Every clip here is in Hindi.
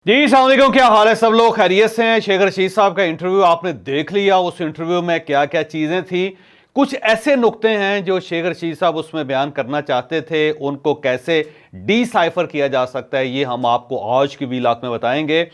जी अस्सलाम वालेकुम, क्या हाल है? सब लोग खैरियत से हैं? शेख रशीद साहब का इंटरव्यू आपने देख लिया। उस इंटरव्यू में क्या क्या चीज़ें थी, कुछ ऐसे नुक्ते हैं जो शेख रशीद साहब उसमें बयान करना चाहते थे, उनको कैसे डिसाइफर किया जा सकता है, ये हम आपको आज की वीलॉग में बताएंगे।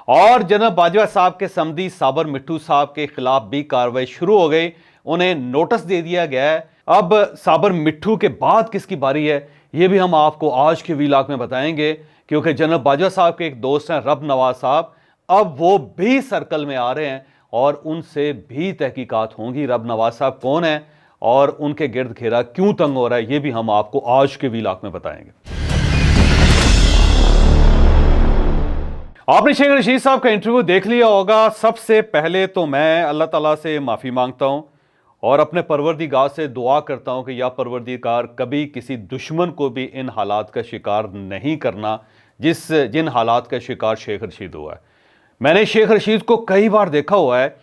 और जनरल बाजवा साहब के समधी साबर मिट्टू साहब के खिलाफ भी कार्रवाई शुरू हो गई, उन्हें नोटिस दे दिया गया है। अब साबर मिट्टू के बाद किसकी बारी है, ये भी हम आपको आज के वीलॉग में बताएंगे, क्योंकि जनरल बाजवा साहब के एक दोस्त हैं रब नवाज साहब, अब वो भी सर्कल में आ रहे हैं और उनसे भी तहकीकात होंगी। रब नवाज साहब कौन है और उनके गिर्द घेरा क्यों तंग हो रहा है, ये भी हम आपको आज के वीलॉग में बताएंगे। आपने शेख रशीद साहब का इंटरव्यू देख लिया होगा। सबसे पहले तो मैं अल्लाह ताला से माफ़ी मांगता हूं और अपने परवरदिगार से दुआ करता हूं कि या परवरदिगार कभी किसी दुश्मन को भी इन हालात का शिकार नहीं करना जिन हालात का शिकार शेख रशीद हुआ है। मैंने शेख रशीद को कई बार देखा हुआ है।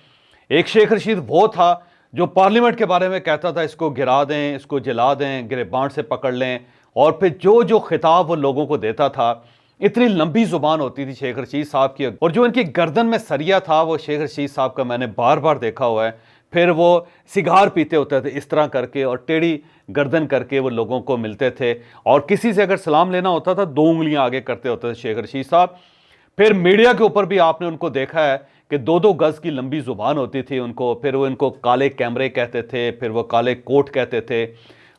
एक शेख रशीद वो था जो पार्लियामेंट के बारे में कहता था इसको गिरा दें, इसको जला दें, गिरबान से पकड़ लें, और फिर जो जो खिताब वो लोगों को देता था, इतनी लंबी जुबान होती थी शेख रशीद साहब की, और जो इनकी गर्दन में सरिया था वो शेख रशीद साहब का मैंने बार बार देखा हुआ है। फिर वो सिगार पीते होते थे इस तरह करके और टेढ़ी गर्दन करके वो लोगों को मिलते थे, और किसी से अगर सलाम लेना होता था 2 उंगलियां आगे करते होते थे शेख रशीद साहब। फिर मीडिया के ऊपर भी आपने उनको देखा है कि 2-2 गज की लंबी जुबान होती थी उनको। फिर वो इनको काले कैमरे कहते थे, फिर वो काले कोट कहते थे।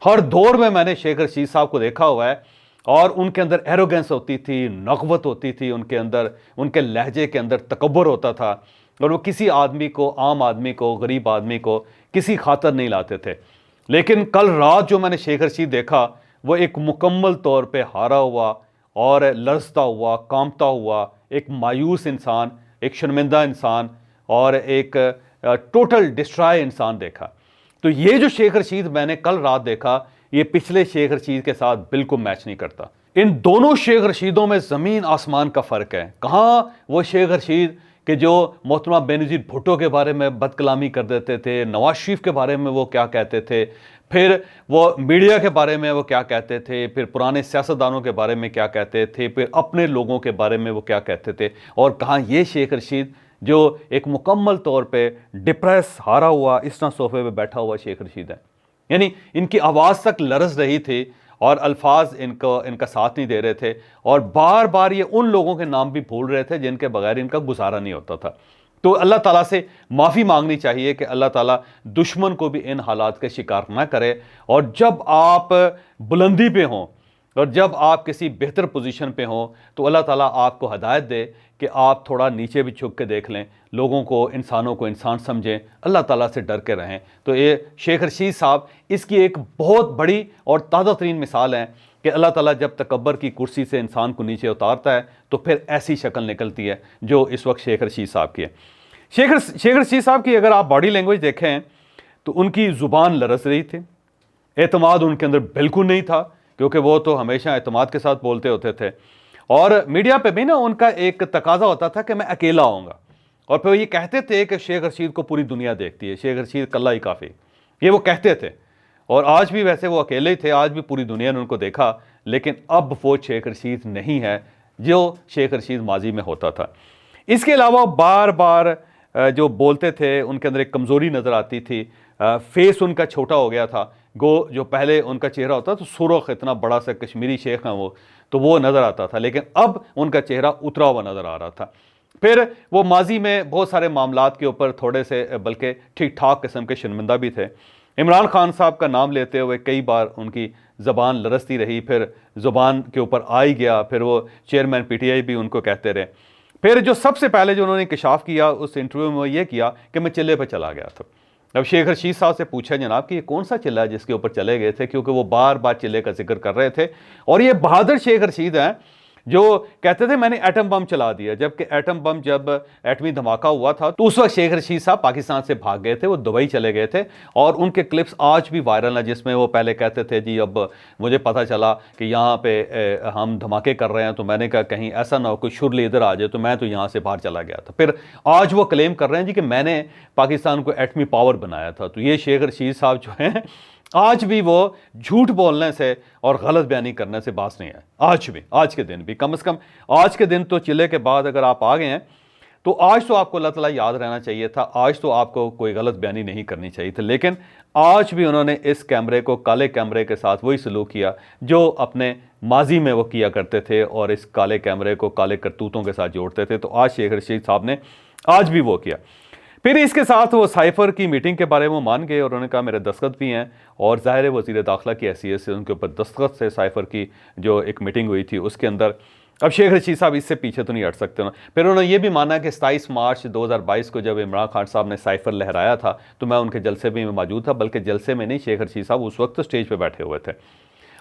हर दौर में मैंने शेख रशीद साहब को देखा हुआ है, और उनके अंदर एरोगेंस होती थी, नकवत होती थी उनके अंदर, उनके लहजे के अंदर तकब्बुर होता था, और वो किसी आदमी को, आम आदमी को, गरीब आदमी को किसी खातर नहीं लाते थे। लेकिन कल रात जो मैंने शेख रशीद देखा, वो एक मुकम्मल तौर पे हारा हुआ और लरजता हुआ, कांपता हुआ एक मायूस इंसान, एक शर्मिंदा इंसान और एक टोटल डिस्ट्रॉय इंसान देखा। तो ये जो शेख रशीद मैंने कल रात देखा, ये पिछले शेख रशीद के साथ बिल्कुल मैच नहीं करता। इन दोनों शेख रशीदों में ज़मीन आसमान का फ़र्क है। कहाँ वो शेख रशीद कि जो मोहतरमा बेनज़ीर भुट्टो के बारे में बदकलामी कर देते थे, नवाज शरीफ के बारे में वो क्या कहते थे, फिर वो मीडिया के बारे में वो क्या कहते थे, फिर पुराने सियासतदानों के बारे में क्या कहते थे, फिर अपने लोगों के बारे में वो क्या कहते थे। और कहाँ ये शेख रशीद जो एक मुकम्मल तौर पे डिप्रेस, हारा हुआ, इस तरह सोफे पे बैठा हुआ शेख रशीद है। यानी इनकी आवाज़ तक लरज रही थी और अल्फाज इनका साथ नहीं दे रहे थे, और बार बार ये उन लोगों के नाम भी भूल रहे थे जिनके बगैर इनका गुजारा नहीं होता था। तो अल्लाह ताला से माफ़ी मांगनी चाहिए कि अल्लाह ताला दुश्मन को भी इन हालात के शिकार ना करे। और जब आप बुलंदी पे हों और जब आप किसी बेहतर पोजीशन पे हों, तो अल्लाह ताला आपको हदायत दे कि आप थोड़ा नीचे भी झुक के देख लें, लोगों को, इंसानों को इंसान समझें, अल्लाह ताला से डर के रहें। तो ये शेख रशीद साहब इसकी एक बहुत बड़ी और ताज़ा तरीन मिसाल है कि अल्लाह ताला जब तकब्बर की कुर्सी से इंसान को नीचे उतारता है तो फिर ऐसी शक्ल निकलती है जो इस वक्त शेख रशीद साहब की है। शेख रशीद साहब की अगर आप बॉडी लैंग्वेज देखें तो उनकी ज़ुबान लरस रही थी, एतमाद उनके अंदर बिल्कुल नहीं था, क्योंकि वो तो हमेशा एतमाद के साथ बोलते होते थे। और मीडिया पे भी ना उनका एक तकाजा होता था कि मैं अकेला आऊँगा, और फिर ये कहते थे कि शेख रशीद को पूरी दुनिया देखती है, शेख रशीद कल्ला ही काफ़ी, ये वो कहते थे। और आज भी वैसे वो अकेले ही थे, आज भी पूरी दुनिया ने उनको देखा, लेकिन अब वो शेख रशीद नहीं है जो शेख रशीद माजी में होता था। इसके अलावा बार बार जो बोलते थे उनके अंदर एक कमज़ोरी नज़र आती थी। फेस उनका छोटा हो गया था, गो जो पहले उनका चेहरा होता तो सुरख इतना बड़ा सा कश्मीरी शेख हैं वो, तो वो नज़र आता था, लेकिन अब उनका चेहरा उतरा हुआ नज़र आ रहा था। फिर वो माजी में बहुत सारे मामलात के ऊपर थोड़े से बल्कि ठीक ठाक किस्म के शर्मिंदा भी थे। इमरान खान साहब का नाम लेते हुए कई बार उनकी ज़बान लरसती रही, फिर ज़ुबान के ऊपर आ ही गया, फिर वो चेयरमैन पीटीआई भी उनको कहते रहे। फिर जो सबसे पहले जो उन्होंने इंकशाफ किया उस इंटरव्यू में वो ये किया कि मैं चिल्ले पर चला गया था। अब शेख रशीद साहब से पूछा जनाब कि ये कौन सा चिल्ला है जिसके ऊपर चले गए थे, क्योंकि वो बार बार चिल्ले का जिक्र कर रहे थे। और ये बहादुर शेख रशीद हैं जो कहते थे मैंने एटम बम चला दिया, जबकि एटम बम जब एटमी धमाका हुआ था तो उस वक्त शेख रशीद साहब पाकिस्तान से भाग गए थे, वो दुबई चले गए थे, और उनके क्लिप्स आज भी वायरल हैं जिसमें वो पहले कहते थे जी अब मुझे पता चला कि यहाँ पे हम धमाके कर रहे हैं, तो मैंने कहा कहीं ऐसा ना हो कोई शुरली इधर आ जाए, तो मैं तो यहाँ से बाहर चला गया था। फिर आज वो क्लेम कर रहे हैं जी कि मैंने पाकिस्तान को एटमी पावर बनाया था। तो ये शेख रशीद साहब जो हैं आज भी वो झूठ बोलने से और गलत बयानी करने से बाज नहीं है। आज भी, आज के दिन भी, कम से कम आज के दिन तो चिल्ले के बाद अगर आप आ गए हैं तो आज तो आपको अल्लाह ताला याद रहना चाहिए था, आज तो आपको कोई गलत बयानी नहीं करनी चाहिए थी। लेकिन आज भी उन्होंने इस कैमरे को, काले कैमरे के साथ वही सलूक किया जो अपने माजी में वो किया करते थे और इस काले कैमरे को काले करतूतों के साथ जोड़ते थे। तो आज शेख रशीद साहब ने आज भी वो किया। फिर इसके साथ वो साइफर की मीटिंग के बारे में मान गए और उन्होंने कहा मेरे दस्तखत भी हैं, और ज़ाहिर वज़ीर दाखिला की हैसियत से उनके ऊपर दस्तखत से साइफर की जो एक मीटिंग हुई थी उसके अंदर अब शेख रशीद साहब इससे पीछे तो नहीं हट सकते ना। फिर उन्होंने ये भी माना कि 27 मार्च 2022 को जब इमरान खान साहब ने साइफर लहराया था तो मैं उनके जलसे में मौजूद था, बल्कि जलसे में नहीं, शेख रशीद साहब उस वक्त स्टेज पर बैठे हुए थे।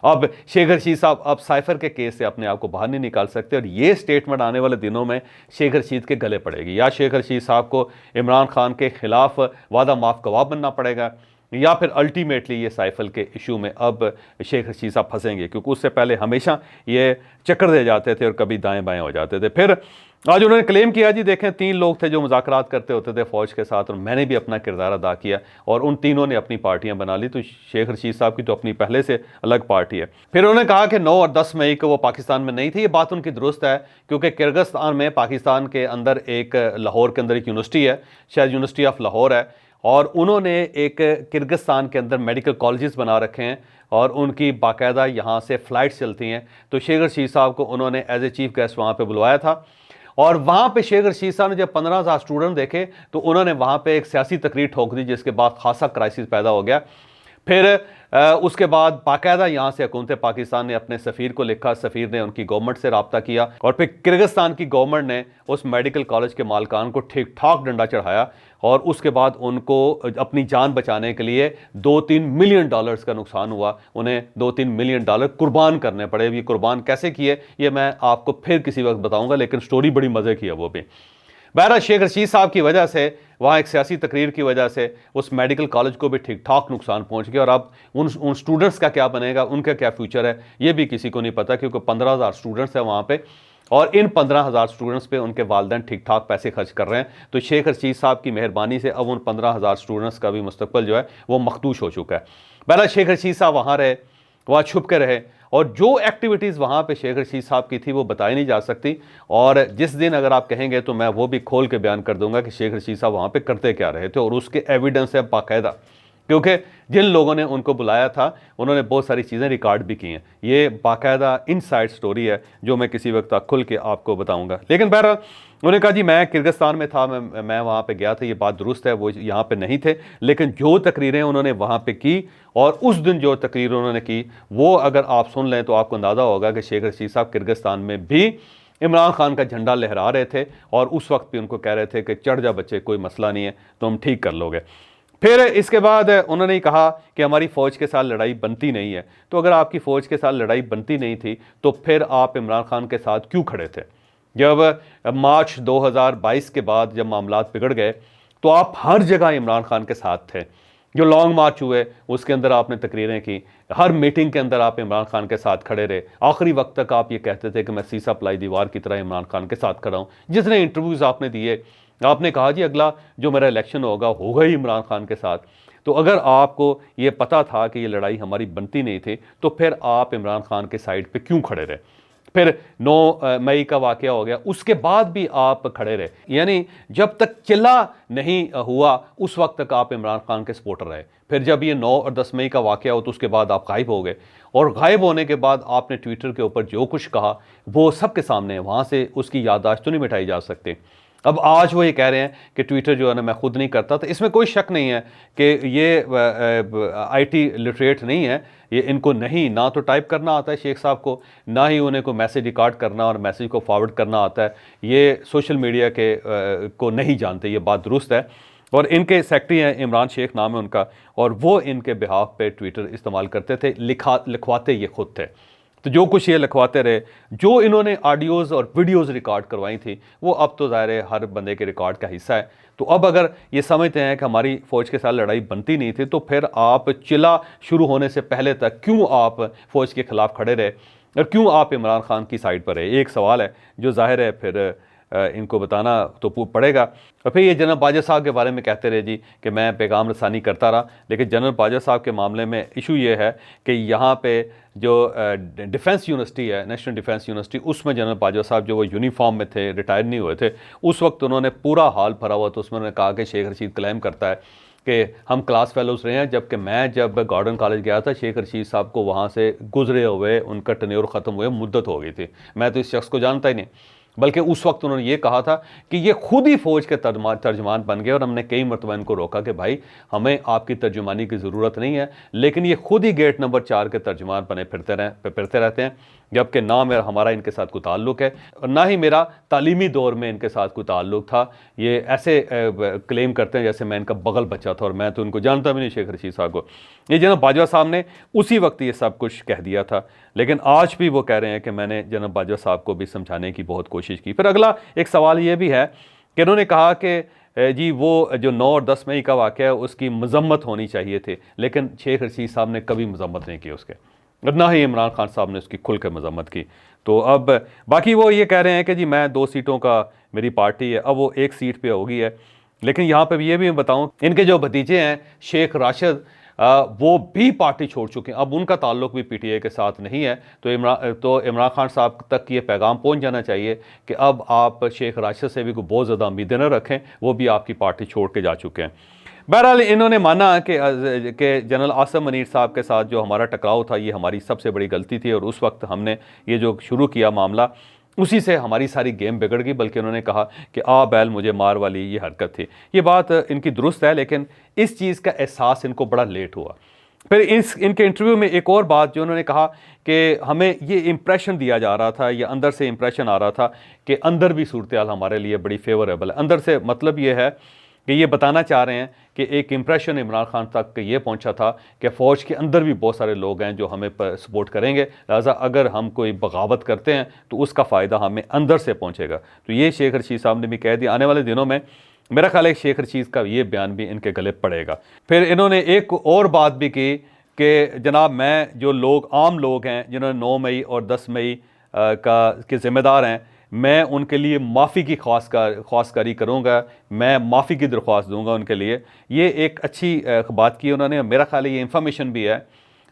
अब शेख रशीद साहब अब साइफर के केस से अपने आप को बाहर नहीं निकाल सकते और ये स्टेटमेंट आने वाले दिनों में शेख रशीद के गले पड़ेगी। या शेख रशीद साहब को इमरान खान के खिलाफ वादा माफ गवाह बनना पड़ेगा, या फिर अल्टीमेटली ये साइफर के इशू में अब शेख रशीद साहब फंसेंगे, क्योंकि उससे पहले हमेशा ये चक्कर दे जाते थे और कभी दाएं बाएं हो जाते थे। फिर आज उन्होंने क्लेम किया जी देखें 3 लोग थे जो मुज़ाकरात करते होते थे फ़ौज के साथ और मैंने भी अपना किरदार अदा किया और उन तीनों ने अपनी पार्टियां बना ली। तो शेख रशीद साहब की तो अपनी पहले से अलग पार्टी है। फिर उन्होंने कहा कि 9 और 10 मई को वो पाकिस्तान में नहीं थे। ये बात उनकी दुरुस्त है, क्योंकि किर्गिस्तान में, पाकिस्तान के अंदर एक लाहौर के अंदर एक यूनिवर्सिटी है, शायद यूनिवर्सिटी ऑफ लाहौर है, और उन्होंने एक किर्गिस्तान के अंदर मेडिकल कॉलेजेस बना रखे हैं और उनकी बाकायदा यहाँ से फ़्लाइट्स चलती हैं। तो शेख रशीद साहब को उन्होंने एज ए चीफ गेस्ट वहाँ पे बुलवाया था और वहाँ पे शेख रशीद साहब ने जब 15,000 स्टूडेंट देखे तो उन्होंने वहाँ पे एक सियासी तकरीर ठोक दी, जिसके बाद खासा क्राइसिस पैदा हो गया। फिर उसके बाद बाकायदा यहाँ से हुकूमत पाकिस्तान ने अपने सफ़ीर को लिखा, सफ़ीर ने उनकी गवर्नमेंट से रब्ता किया और फिर किर्गिस्तान की गवर्नमेंट ने उस मेडिकल कॉलेज के मालिकान को ठीक ठाक डंडा चढ़ाया और उसके बाद उनको अपनी जान बचाने के लिए $2-3 मिलियन का नुकसान हुआ। उन्हें $2-3 मिलियन कुर्बान करने पड़े। ये कुर्बान कैसे किए ये मैं आपको फिर किसी वक्त बताऊंगा, लेकिन स्टोरी बड़ी मज़े की है वो भी। बहरहाल शेख रशीद साहब की वजह से, वहाँ एक सियासी तकरीर की वजह से उस मेडिकल कॉलेज को भी ठीक ठाक नुकसान पहुँच गया और अब उन स्टूडेंट्स का क्या बनेगा, उनका क्या फ्यूचर है, ये भी किसी को नहीं पता, क्योंकि 15,000 स्टूडेंट्स हैं वहाँ पे और इन 15,000 स्टूडेंट्स पे उनके वालिदैन ठीक ठाक पैसे खर्च कर रहे हैं। तो शेख रशीद साहब की मेहरबानी से अब उन 15,000 स्टूडेंट्स का भी मुस्तकबिल जो है वो मखदूश हो चुका है। बहरहाल शेख रशीद साहब वहाँ रहे, वहाँ छुप के रहे और जो एक्टिविटीज़ वहाँ पे शेख रशीद साहब की थी वो बताई नहीं जा सकती। और जिस दिन अगर आप कहेंगे तो मैं वो भी खोल के बयान कर दूंगा कि शेख रशीद साहब वहाँ पे करते क्या रहे थे, और उसके एविडेंस है बाकायदा, क्योंकि जिन लोगों ने उनको बुलाया था उन्होंने बहुत सारी चीज़ें रिकॉर्ड भी की हैं। ये बाकायदा इनसाइड स्टोरी है जो मैं किसी वक्त खुल के आपको बताऊंगा। लेकिन बहरहाल उन्होंने कहा जी मैं किर्गिस्तान में था, मैं वहाँ पे गया था, ये बात दुरुस्त है, वो यहाँ पे नहीं थे, लेकिन जो तकरीरें उन्होंने वहाँ पे की और उस दिन जो तकरीर उन्होंने की वो अगर आप सुन लें तो आपको अंदाज़ा होगा कि शेख रशीद साहब किर्गिस्तान में भी इमरान खान का झंडा लहरा रहे थे और उस वक्त भी उनको कह रहे थे कि चढ़ जा बच्चे, कोई मसला नहीं है, तुम ठीक कर लोगे। फिर इसके बाद उन्होंने कहा कि हमारी फ़ौज के साथ लड़ाई बनती नहीं है। तो अगर आपकी फ़ौज के साथ लड़ाई बनती नहीं थी तो फिर आप इमरान खान के साथ क्यों खड़े थे? जब मार्च 2022 के बाद जब मामलात बिगड़ गए तो आप हर जगह इमरान खान के साथ थे। जो लॉन्ग मार्च हुए उसके अंदर आपने तकरीरें की, हर मीटिंग के अंदर आप इमरान खान के साथ खड़े रहे, आखिरी वक्त तक आप ये कहते थे कि मैं सीसा पलाई दीवार की तरह इमरान खान के साथ खड़ा हूँ। जितने इंटरव्यूज़ आपने दिए आपने कहा जी अगला जो मेरा इलेक्शन होगा ही इमरान खान के साथ। तो अगर आपको ये पता था कि ये लड़ाई हमारी बनती नहीं थी तो फिर आप इमरान खान के साइड पे क्यों खड़े रहे? फिर 9 मई का वाक़या हो गया, उसके बाद भी आप खड़े रहे, यानी जब तक चिल्ला नहीं हुआ उस वक्त तक आप इमरान खान के सपोर्टर रहे। फिर जब ये 9 और 10 मई का वाक़या हो तो उसके बाद आप गायब हो गए और गायब होने के बाद आपने ट्विटर के ऊपर जो कुछ कहा वो सबके सामने है, वहाँ से उसकी याददाश्त तो नहीं मिटाई जा सकती। अब आज वो ये कह रहे हैं कि ट्विटर जो है ना मैं खुद नहीं करता, तो इसमें कोई शक नहीं है कि ये आईटी लिटरेट नहीं है, ये इनको नहीं ना तो टाइप करना आता है शेख साहब को, ना ही उन्हें कोई मैसेज रिकॉर्ड करना और मैसेज को फॉरवर्ड करना आता है। ये सोशल मीडिया के को नहीं जानते, ये बात दुरुस्त है। और इनके सेक्रेटरी हैं इमरान शेख नाम है उनका, और वो इनके बिहाफ पे ट्विटर इस्तेमाल करते थे, लिखवाते ये खुद थे। तो जो कुछ ये लिखवाते रहे, जो इन्होंने ऑडियोज़ और वीडियोज़ रिकॉर्ड करवाई थी वो अब तो ज़ाहिर है हर बंदे के रिकॉर्ड का हिस्सा है। तो अब अगर ये समझते हैं कि हमारी फ़ौज के साथ लड़ाई बनती नहीं थी तो फिर आप चिल्ला शुरू होने से पहले तक क्यों आप फ़ौज के ख़िलाफ़ खड़े रहे और क्यों आप इमरान खान की साइड पर रहे? एक सवाल है जो ज़ाहिर है फिर इनको बताना तो पड़ेगा। और फिर ये जनरल बाजवा साहब के बारे में कहते रहे जी कि मैं पैगाम रसानी करता रहा, लेकिन जनरल बाजवा साहब के मामले में इशू ये है कि यहाँ पे जो डिफेंस यूनिवर्सिटी है, नेशनल डिफेंस यूनिवर्सिटी, उसमें जनरल बाजवा साहब जो वो यूनिफॉर्म में थे, रिटायर नहीं हुए थे, उस वक्त उन्होंने पूरा हाल भरा हुआ, तो उसमें उन्होंने कहा कि शेख रशीद क्लेम करता है कि हम क्लास फेलोज रहे हैं, जबकि मैं जब गॉर्डन कॉलेज गया था शेख रशीद साहब को वहाँ से गुजरे हुए उनका टेन्योर ख़त्म हुए मुद्दत हो गई थी। मैं तो इस शख्स को जानता ही नहीं, बल्कि उस वक्त उन्होंने ये कहा था कि ये खुद ही फ़ौज के तर्जमान बन गए, और हमने कई मरतबा इनको रोका कि भाई हमें आपकी तर्जुमानी की ज़रूरत नहीं है, लेकिन ये खुद ही गेट नंबर 4 के तर्जमान बने फिरते रहते हैं, जबकि ना हमारा इनके साथ कोई ताल्लुक़ है और ना ही मेरा तालीमी दौर में इनके साथ कोई ताल्लुक़ था। ये ऐसे क्लेम करते हैं जैसे मैं इनका बगल बच्चा था, और मैं तो उनको जानता भी नहीं शेख रशीद साहब को। ये जनरल बाजवा साहब ने उसी वक्त ये सब कुछ कह दिया था, लेकिन आज भी वो कह रहे हैं कि मैंने जनरल बाजवा साहब को भी समझाने की बहुत कोशिश की। फिर अगला एक सवाल ये भी है कि उन्होंने कहा कि जी वो जो 9 और 10 मई का वाक़या है उसकी मजम्मत होनी चाहिए थी, लेकिन शेख रशीद साहब ने कभी मजम्मत नहीं की उसके, ना ही इमरान खान साहब ने उसकी खुल कर मजम्मत की। तो अब बाकी वो ये कह रहे हैं कि जी मैं 2 सीटों का मेरी पार्टी है, अब वो 1 सीट पे होगी है। लेकिन यहाँ पे ये भी मैं बताऊँ, इनके जो भतीजे हैं शेख राशिद, वो भी पार्टी छोड़ चुके हैं, अब उनका ताल्लुक भी पीटीआई के साथ नहीं है। तो इमरान खान साहब तक ये पैगाम पहुँच जाना चाहिए कि अब आप शेख राशिद से भी कोई बहुत ज़्यादा उम्मीदें न रखें, वो भी आपकी पार्टी छोड़ के जा चुके हैं। बहरहाल इन्होंने माना कि जनरल आसिम मुनीर साहब के साथ जो हमारा टकराव था ये हमारी सबसे बड़ी गलती थी, और उस वक्त हमने ये जो शुरू किया मामला उसी से हमारी सारी गेम बिगड़ गई। बल्कि उन्होंने कहा कि आ बैल मुझे मार वाली ये हरकत थी। ये बात इनकी दुरुस्त है, लेकिन इस चीज़ का एहसास इनको बड़ा लेट हुआ। फिर इनके इंटरव्यू में एक और बात जो उन्होंने कहा कि हमें ये इम्प्रेशन दिया जा रहा था, या अंदर से इम्प्रेशन आ रहा था कि अंदर भी सूरत हाल हमारे लिए बड़ी फेवरेबल है। अंदर से मतलब ये है कि ये बताना चाह रहे हैं कि एक इम्प्रेशन इमरान खान तक ये पहुंचा था कि फ़ौज के अंदर भी बहुत सारे लोग हैं जो हमें सपोर्ट करेंगे, लिहाजा अगर हम कोई बगावत करते हैं तो उसका फ़ायदा हमें अंदर से पहुंचेगा। तो ये शेख रशीद साहब ने भी कह दिया। आने वाले दिनों में मेरा ख्याल है शेख रशीद का ये बयान भी इनके गले पड़ेगा। फिर इन्होंने एक और बात भी की कि जनाब मैं जो लोग आम लोग हैं जिन्होंने 9 मई और 10 मई के ज़िम्मेदार हैं, मैं उनके लिए माफ़ी की ख्वास्तकारी करूँगा, मैं माफ़ी की दरख्वास्त दूँगा उनके लिए। ये एक अच्छी बात की उन्होंने। मेरा ख्याल है ये इन्फॉर्मेशन भी है,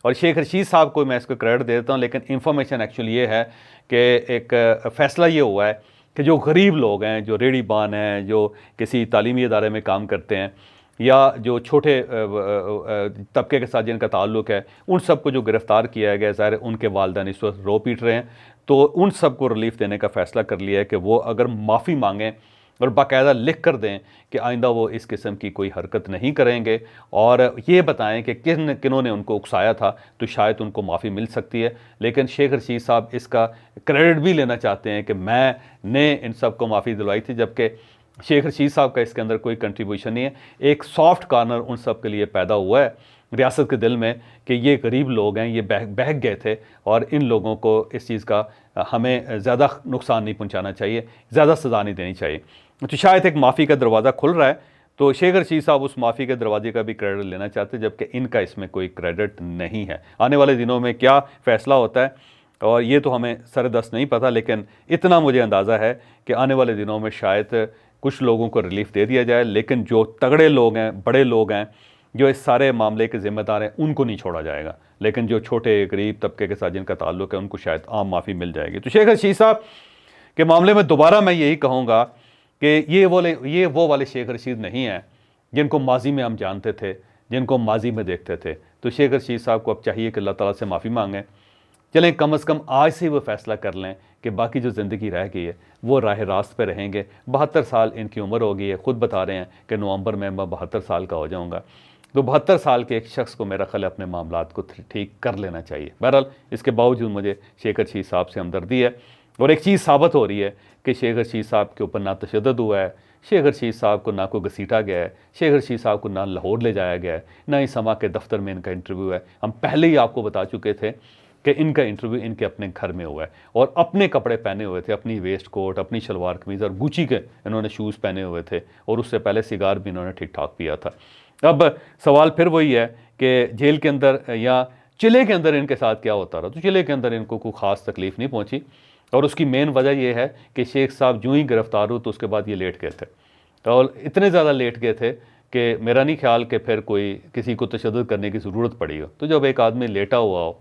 और शेख रशीद साहब को मैं इसको क्रेडिट दे देता हूँ, लेकिन इन्फॉर्मेशन एक्चुअली ये है कि एक फ़ैसला ये हुआ है कि जो गरीब लोग हैं, जो रेडी बान हैं, जो किसी तालीमी इदारे में काम करते हैं, या जो छोटे तबके के साथ जिनका ताल्लुक़ है, उन सबको जो गिरफ़्तार किया गया, ज़ाहिर उनके वालिदैन इस वक्त रो पीट रहे हैं, तो उन सबको रिलीफ देने का फ़ैसला कर लिया है कि वो अगर माफ़ी मांगें और बाकायदा लिख कर दें कि आइंदा वो इस किस्म की कोई हरकत नहीं करेंगे, और ये बताएं कि किन्होंने उनको उकसाया था, तो शायद उनको माफ़ी मिल सकती है। लेकिन शेख रशीद साहब इसका क्रेडिट भी लेना चाहते हैं कि मैंने इन सब को माफ़ी दिलवाई थी, जबकि शेख रशीद साहब का इसके अंदर कोई कंट्रीब्यूशन नहीं है। एक सॉफ्ट कॉर्नर उन सब के लिए पैदा हुआ है रियासत के दिल में कि ये गरीब लोग हैं, ये बहक गए थे, और इन लोगों को इस चीज़ का हमें ज़्यादा नुकसान नहीं पहुंचाना चाहिए, ज़्यादा सज़ा नहीं देनी चाहिए। तो शायद एक माफ़ी का दरवाज़ा खुल रहा है, तो शेख रशीद साहब उस माफ़ी के दरवाजे का भी क्रेडिट लेना चाहते हैं, जबकि इनका इसमें कोई क्रेडिट नहीं है। आने वाले दिनों में क्या फ़ैसला होता है और ये तो हमें सरदस्त नहीं पता, लेकिन इतना मुझे अंदाज़ा है कि आने वाले दिनों में शायद कुछ लोगों को रिलीफ दे दिया जाए, लेकिन जो तगड़े लोग हैं, बड़े लोग हैं, जो इस सारे मामले के ज़िम्मेदार हैं, उनको नहीं छोड़ा जाएगा। लेकिन जो छोटे गरीब तबके के साथ जिनका ताल्लुक़ है, उनको शायद आम माफ़ी मिल जाएगी। तो शेख रशीद साहब के मामले में दोबारा मैं यही कहूँगा कि ये वो वाले शेख रशीद नहीं हैं जिनको माजी में हम जानते थे, जिनको माजी में देखते थे। तो शेख रशीद साहब को अब चाहिए कि अल्लाह ताला से माफ़ी मांगें। चलें, कम अज़ कम आज से वो फ़ैसला कर लें कि बाकी जो ज़िंदगी रह गई है वो राह रास्त पे रहेंगे। 72 साल इनकी उम्र हो गई है, ख़ुद बता रहे हैं कि नवंबर में मैं 72 साल का हो जाऊँगा। तो 72 साल के एक शख्स को मेरा ख्याल अपने मामलात को ठीक कर लेना चाहिए। बहरहाल इसके बावजूद मुझे शेख रशीद साहब से हमदर्दी है, और एक चीज़ साबित हो रही है कि शेख रशीद साहब के ऊपर ना तशद्दुद हुआ है, शेख रशीद साहब को ना कोई घसीटा गया है, शेख रशीद साहब को ना लाहौर ले जाया गया है, ना ही समा के दफ्तर में इनका इंटरव्यू है। हम पहले ही आपको बता चुके थे कि इनका इंटरव्यू इनके अपने घर में हुआ है, और अपने कपड़े पहने हुए थे, अपनी वेस्ट कोट, अपनी शलवार कमीज़, और गुची के इन्होंने शूज़ पहने हुए थे, और उससे पहले सिगार भी इन्होंने ठीक ठाक पिया था। अब सवाल फिर वही है कि जेल के अंदर या चिले के अंदर इनके साथ क्या होता रहा। तो चिले के अंदर इनको कोई ख़ास तकलीफ़ नहीं पहुंची, और उसकी मेन वजह यह है कि शेख साहब यूं ही गिरफ्तार हुए तो उसके बाद ये लेट गए थे, और इतने ज़्यादा लेट गए थे कि मेरा नहीं ख्याल कि फिर कोई किसी को तशद्दुद करने की ज़रूरत पड़ी हो। तो जब एक आदमी लेटा हुआ हो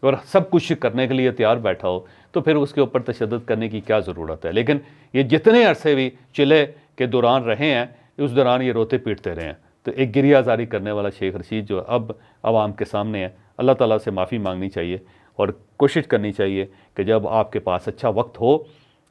और सब कुछ करने के लिए तैयार बैठा हो तो फिर उसके ऊपर तशद्दुद करने की क्या ज़रूरत है। लेकिन ये जितने अरसे भी चिले के दौरान रहे हैं, उस दौरान ये रोते पीटते रहे हैं। तो एक गिरियाजारी करने वाला शेख रशीद जो अब आवाम के सामने है, अल्लाह ताला से माफ़ी मांगनी चाहिए और कोशिश करनी चाहिए कि जब आपके पास अच्छा वक्त हो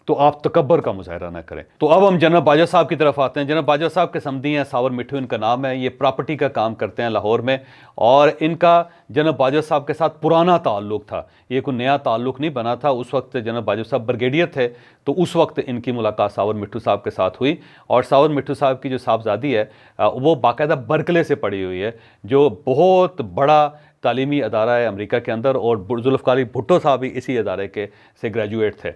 तो आप तकब्बर का मुजाहरा ना करें। तो अब हम जनरल बाजवा साहब की तरफ आते हैं। जनरल बाजवा साहब के समधी हैं, सावर मिट्ठू इनका नाम है। ये प्रॉपर्टी का काम करते हैं लाहौर में, और इनका जनरल बाजवा साहब के साथ पुराना ताल्लुक़ था, ये कोई नया ताल्लुक़ नहीं बना था। उस वक्त जनरल बाजवा साहब ब्रिगेडियर थे, तो उस वक्त इनकी मुलाकात सावर मिट्ठू साहब के साथ हुई। और सावर मिट्ठू साहब की जो साहबजादी है वो बाकायदा बर्कले से पढ़ी हुई है, जो बहुत बड़ा तालीमी अदारा है अमेरिका के अंदर, और जुल्फ़िकार भुट्टो साहब भी इसी अदारे के से ग्रेजुएट थे।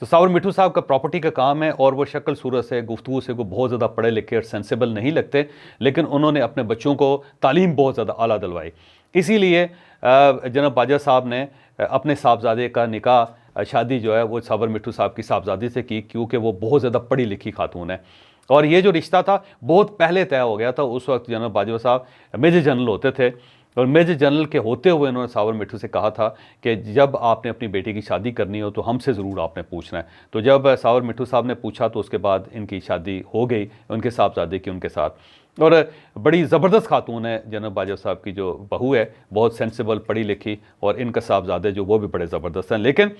तो सावर मिट्ठू साहब का प्रॉपर्टी का काम है, और वो शक्ल सूरत से, गुफ्तगू से को बहुत ज़्यादा पढ़े लिखे और सेंसिबल नहीं लगते, लेकिन उन्होंने अपने बच्चों को तालीम बहुत ज़्यादा आला दिलवाई। इसीलिए जनाब बाजवा साहब ने अपने साहबजादे का निकाह, शादी जो है वो सावर मिट्ठू साहब की साहबजादी से की, क्योंकि वो बहुत ज़्यादा पढ़ी लिखी खातून है। और ये जो रिश्ता था बहुत पहले तय हो गया था। उस वक्त जनाब बाजवा साहब मेजर जनरल होते थे, और मेजर जनरल के होते हुए उन्होंने सावर मिट्ठू से कहा था कि जब आपने अपनी बेटी की शादी करनी हो तो हमसे ज़रूर आपने पूछना है। तो जब सावर मिट्ठू साहब ने पूछा तो उसके बाद इनकी शादी हो गई उनके साहबजादे की उनके साथ। और बड़ी ज़बरदस्त खातून है जनरल बाजवा साहब की जो बहू है, बहुत सेंसिबल, पढ़ी लिखी, और इनका साहबजादे जो वो भी बड़े ज़बरदस्त हैं। लेकिन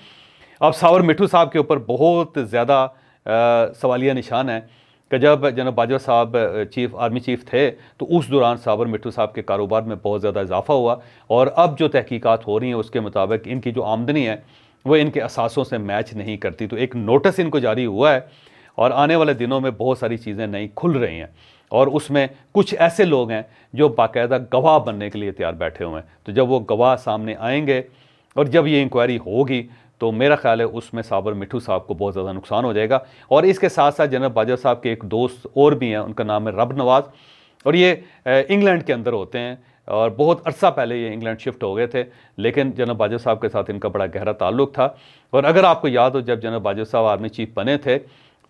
अब सावर मिट्ठू साहब के ऊपर बहुत ज़्यादा सवालिया निशान है कि जब जनरल बाजवा साहब आर्मी चीफ थे तो उस दौरान सावर मिट्ठू साहब के कारोबार में बहुत ज़्यादा इजाफा हुआ, और अब जो तहकीकात हो रही हैं उसके मुताबिक इनकी जो आमदनी है वो इनके असासों से मैच नहीं करती। तो एक नोटिस इनको जारी हुआ है, और आने वाले दिनों में बहुत सारी चीज़ें नई खुल रही हैं, और उसमें कुछ ऐसे लोग हैं जो बाकायदा गवाह बनने के लिए तैयार बैठे हुए हैं। तो जब वो गवाह सामने आएंगे और जब ये इंक्वायरी होगी तो मेरा ख्याल है उसमें सावर मिट्ठू साहब को बहुत ज़्यादा नुकसान हो जाएगा। और इसके साथ साथ जनरल बाजवा साहब के एक दोस्त और भी हैं, उनका नाम है रब नवाज़, और ये इंग्लैंड के अंदर होते हैं, और बहुत अरसा पहले ये इंग्लैंड शिफ्ट हो गए थे, लेकिन जनरल बाजवा साहब के साथ इनका बड़ा गहरा ताल्लुक़ था। और अगर आपको याद हो, जब जनरल बाजवा साहब आर्मी चीफ बने थे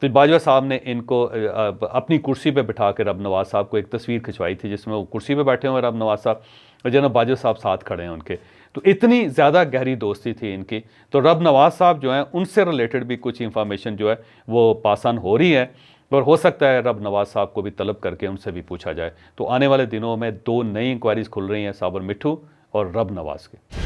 तो बाजवा साहब ने इनको अपनी कुर्सी पे बिठा के रब नवाज़ साहब को एक तस्वीर खिंचवाई थी जिसमें वो कुर्सी पे बैठे हुए रब नवाज़ साहब, और जनरल बाजवा साहब साथ खड़े हैं उनके। तो इतनी ज़्यादा गहरी दोस्ती थी इनकी। तो रब नवाज़ साहब जो हैं उनसे रिलेटेड भी कुछ इंफॉर्मेशन जो है वो पास ऑन हो रही है, और हो सकता है रब नवाज़ साहब को भी तलब करके उनसे भी पूछा जाए। तो आने वाले दिनों में 2 नई इंक्वायरीज़ खुल रही हैं, सावर मिट्ठू और रब नवाज़ की।